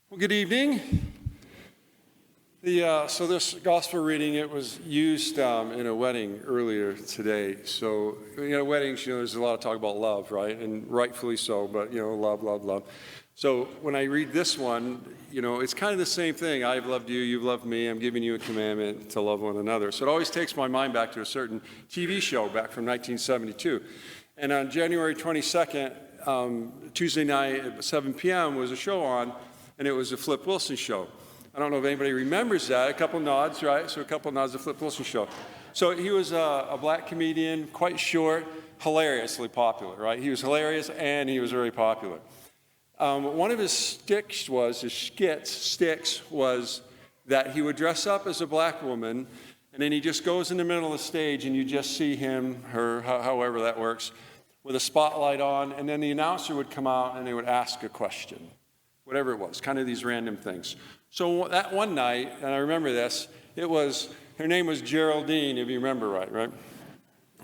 Well, good evening. So this gospel reading, it was used in a wedding earlier today. So, weddings, there's a lot of talk about love, right? And rightfully so, but, love, love, love. So when I read this one, it's kind of the same thing. I've loved you, you've loved me, I'm giving you a commandment to love one another. So it always takes my mind back to a certain TV show back from 1972. And on January 22nd, Tuesday night at 7 p.m. was a show on, and it was a Flip Wilson show. I don't know if anybody remembers that. A couple nods, right? So a couple nods, the Flip Wilson show. So he was a black comedian, quite short, hilariously popular, right? He was hilarious and he was very popular. One of his skits was that he would dress up as a black woman, and then he just goes in the middle of the stage and you just see him, her, however that works, with a spotlight on, and then the announcer would come out and they would ask a question. Whatever it was, kind of these random things. So that one night, and I remember this, her name was Geraldine, if you remember right?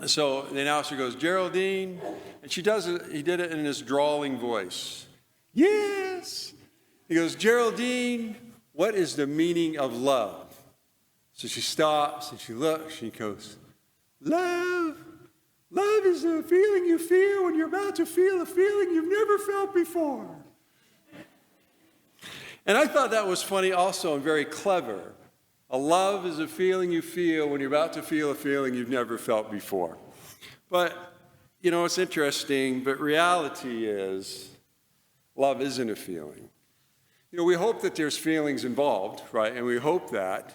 So the announcer goes, Geraldine, and he did it in his drawling voice. Yes! He goes, Geraldine, what is the meaning of love? So she stops and she looks, she goes, love. Love is the feeling you feel when you're about to feel a feeling you've never felt before. And I thought that was funny also and very clever. A love is a feeling you feel when you're about to feel a feeling you've never felt before. But, it's interesting, but reality is love isn't a feeling. We hope that there's feelings involved, right? And we hope that,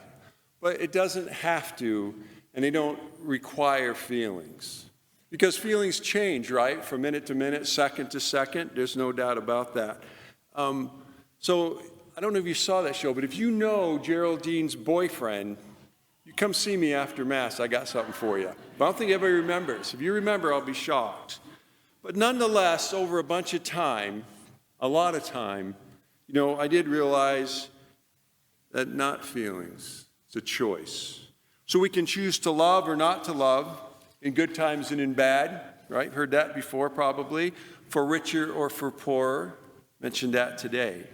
but it doesn't have to, and they don't require feelings. Because feelings change, right? From minute to minute, second to second. There's no doubt about that. So I don't know if you saw that show, but if you know Geraldine's boyfriend, you come see me after Mass. I got something for you. But I don't think everybody remembers. If you remember, I'll be shocked. But nonetheless, over a bunch of time, a lot of time, I did realize that not feelings, it's a choice. So we can choose to love or not to love, in good times and in bad, right? Heard that before probably. For richer or for poorer. Mentioned that today.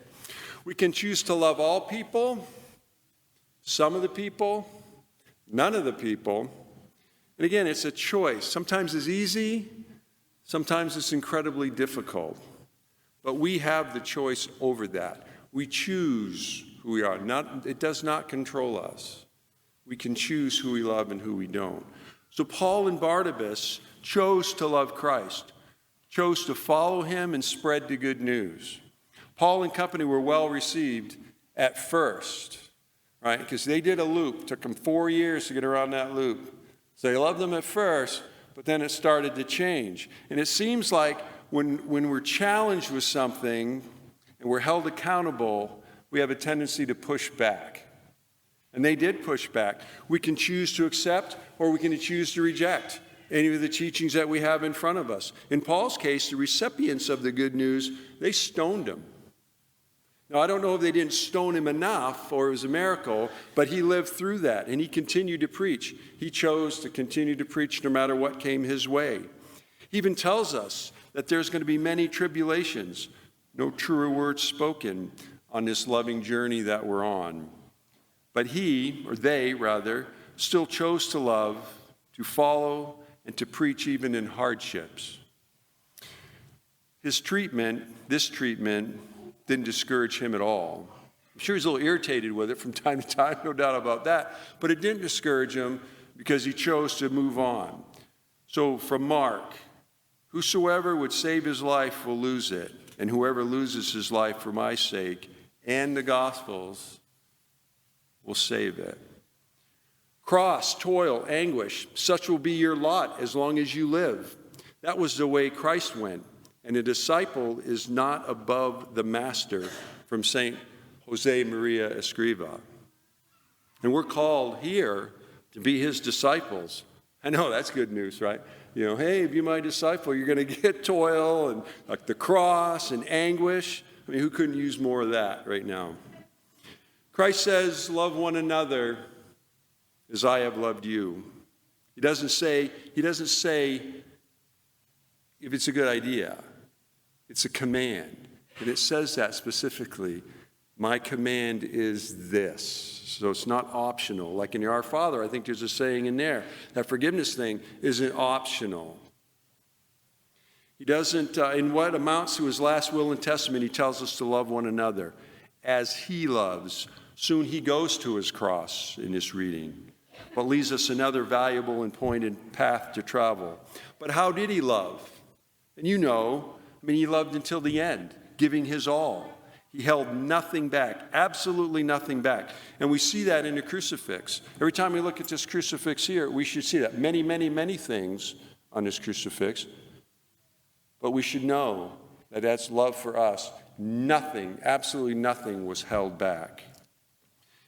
We can choose to love all people, some of the people, none of the people. And again, it's a choice. Sometimes it's easy, sometimes it's incredibly difficult. But we have the choice over that. We choose who we are. It does not control us. We can choose who we love and who we don't. So Paul and Barnabas chose to love Christ, chose to follow him and spread the good news. Paul and company were well received at first, right? Because they did a loop. Took them 4 years to get around that loop. So they loved them at first, but then it started to change. And it seems like when we're challenged with something and we're held accountable, we have a tendency to push back. And they did push back. We can choose to accept or we can choose to reject any of the teachings that we have in front of us. In Paul's case, the recipients of the good news, they stoned him. Now, I don't know if they didn't stone him enough or it was a miracle, but he lived through that and he continued to preach. He chose to continue to preach no matter what came his way. He even tells us that there's going to be many tribulations, no truer words spoken on this loving journey that we're on. But they, still chose to love, to follow, and to preach even in hardships. This treatment, didn't discourage him at all. I'm sure he's a little irritated with it from time to time, no doubt about that. But it didn't discourage him because he chose to move on. So from Mark, whosoever would save his life will lose it, and whoever loses his life for my sake and the gospel's will save it. Cross, toil, anguish, such will be your lot as long as you live. That was the way Christ went. And a disciple is not above the master, from St. Jose Maria Escriva. And we're called here to be his disciples. I know that's good news, right? Hey, be my disciple, you're going to get toil and like the cross and anguish. I mean, who couldn't use more of that right now? Christ says, love one another as I have loved you. He doesn't say if it's a good idea. It's a command. And it says that specifically. My command is this. So it's not optional. Like in Our Father, I think there's a saying in there. That forgiveness thing isn't optional. He doesn't, in what amounts to his last will and testament, he tells us to love one another as he loves. Soon he goes to his cross in this reading, but leaves us another valuable and pointed path to travel. But how did he love? And you know, he loved until the end, giving his all. He held nothing back, absolutely nothing back. And we see that in the crucifix. Every time we look at this crucifix here, we should see that. Many, many, many things on this crucifix. But we should know that that's love for us. Nothing, absolutely nothing was held back.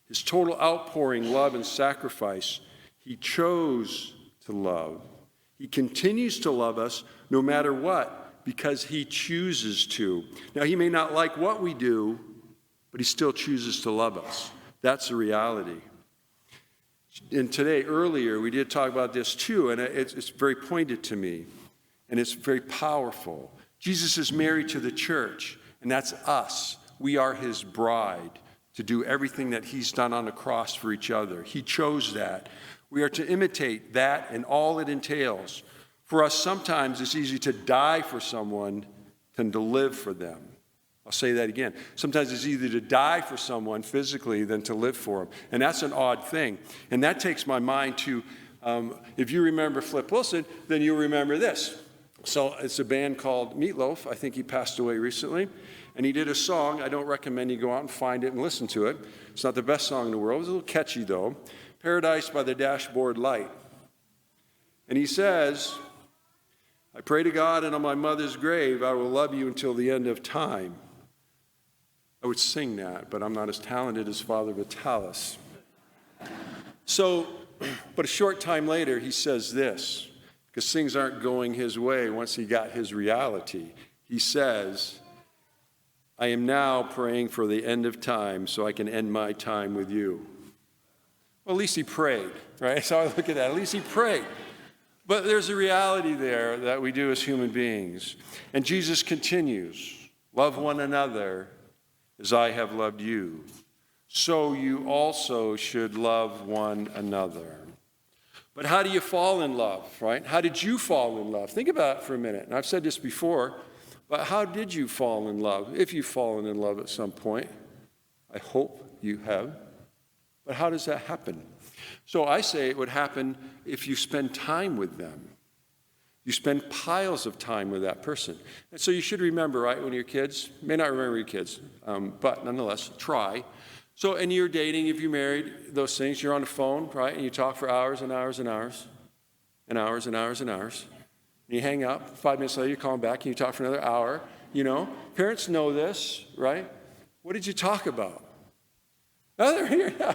His total outpouring, love, and sacrifice, he chose to love. He continues to love us no matter what, because he chooses to. Now, he may not like what we do, but he still chooses to love us. That's the reality. And today, earlier, we did talk about this too, and it's very pointed to me, and it's very powerful. Jesus is married to the church, and that's us. We are his bride to do everything that he's done on the cross for each other. He chose that. We are to imitate that and all it entails. For us, sometimes it's easy to die for someone than to live for them. I'll say that again. Sometimes it's easier to die for someone physically than to live for them. And that's an odd thing. And that takes my mind to, if you remember Flip Wilson, then you'll remember this. So it's a band called Meatloaf. I think he passed away recently. And he did a song. I don't recommend you go out and find it and listen to it. It's not the best song in the world. It's a little catchy, though. Paradise by the Dashboard Light. And he says, I pray to God, and on my mother's grave, I will love you until the end of time. I would sing that, but I'm not as talented as Father Vitalis. So, but a short time later, he says this, because things aren't going his way once he got his reality. He says, I am now praying for the end of time so I can end my time with you. Well, at least he prayed, right? So I look at that. At least he prayed. But there's a reality there that we do as human beings. And Jesus continues, love one another as I have loved you. So you also should love one another. But how do you fall in love, right? How did you fall in love? Think about it for a minute. And I've said this before, but how did you fall in love? If you've fallen in love at some point, I hope you have. But how does that happen? So I say it would happen if you spend time with them. You spend piles of time with that person. And so you should remember, right, when you're kids, you may not remember your kids, but nonetheless, try. So, and you're dating, if you're married, those things, you're on the phone, right, and you talk for hours and hours and hours, and hours and hours and hours. And you hang up, 5 minutes later, you call them back, and you talk for another hour, you know. Parents know this, right? What did you talk about? Oh, they're here. Yeah.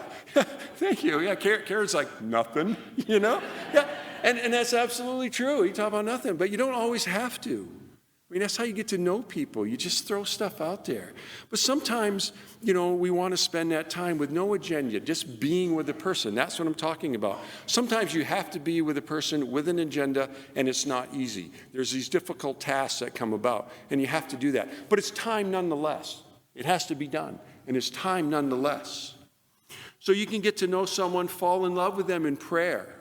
Thank you. Yeah, Karen's like, nothing, you know? Yeah, and that's absolutely true. You talk about nothing, but you don't always have to. I mean, that's how you get to know people. You just throw stuff out there. But sometimes, you know, we want to spend that time with no agenda, just being with the person. That's what I'm talking about. Sometimes you have to be with a person with an agenda, and it's not easy. There's these difficult tasks that come about, and you have to do that. But it's time nonetheless. It has to be done. And it's time nonetheless. So you can get to know someone, fall in love with them in prayer.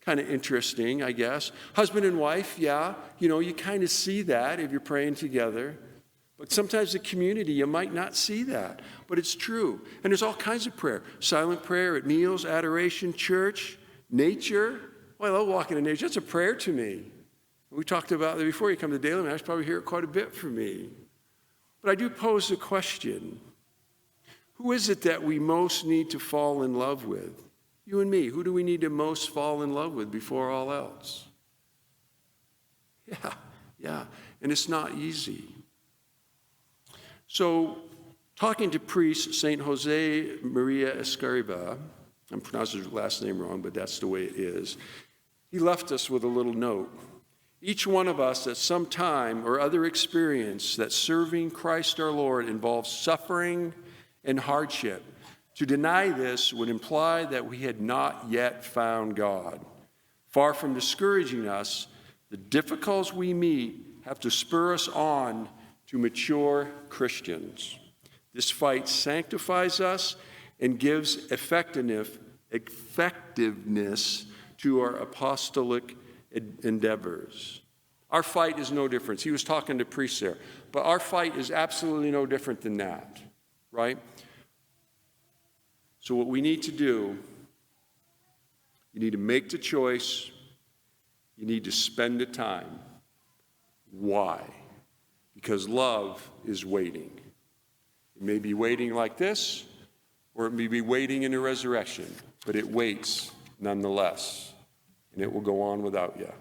Kind of interesting, I guess. Husband and wife, yeah, you know, you kind of see that if you're praying together. But sometimes the community, you might not see that. But it's true. And there's all kinds of prayer. Silent prayer at meals, adoration, church, nature. Well, I love walking in nature. That's a prayer to me. We talked about that before you come to Daily Mass. Probably hear it quite a bit from me. But I do pose the question, who is it that we most need to fall in love with? You and me. Who do we need to most fall in love with before all else? Yeah. And it's not easy. So, talking to priest St. Jose Maria Escriva, I'm pronouncing his last name wrong, but that's the way it is. He left us with a little note. Each one of us at some time or other experience that serving Christ our Lord involves suffering and hardship. To deny this would imply that we had not yet found God. Far from discouraging us, the difficulties we meet have to spur us on to mature Christians. This fight sanctifies us and gives effectiveness to our apostolic endeavors. Our fight is no different. He was talking to priests there, but our fight is absolutely no different than that, right? So what we need to do, you need to make the choice. You need to spend the time. Why? Because love is waiting. It may be waiting like this, or it may be waiting in the resurrection, but it waits nonetheless, and it will go on without you.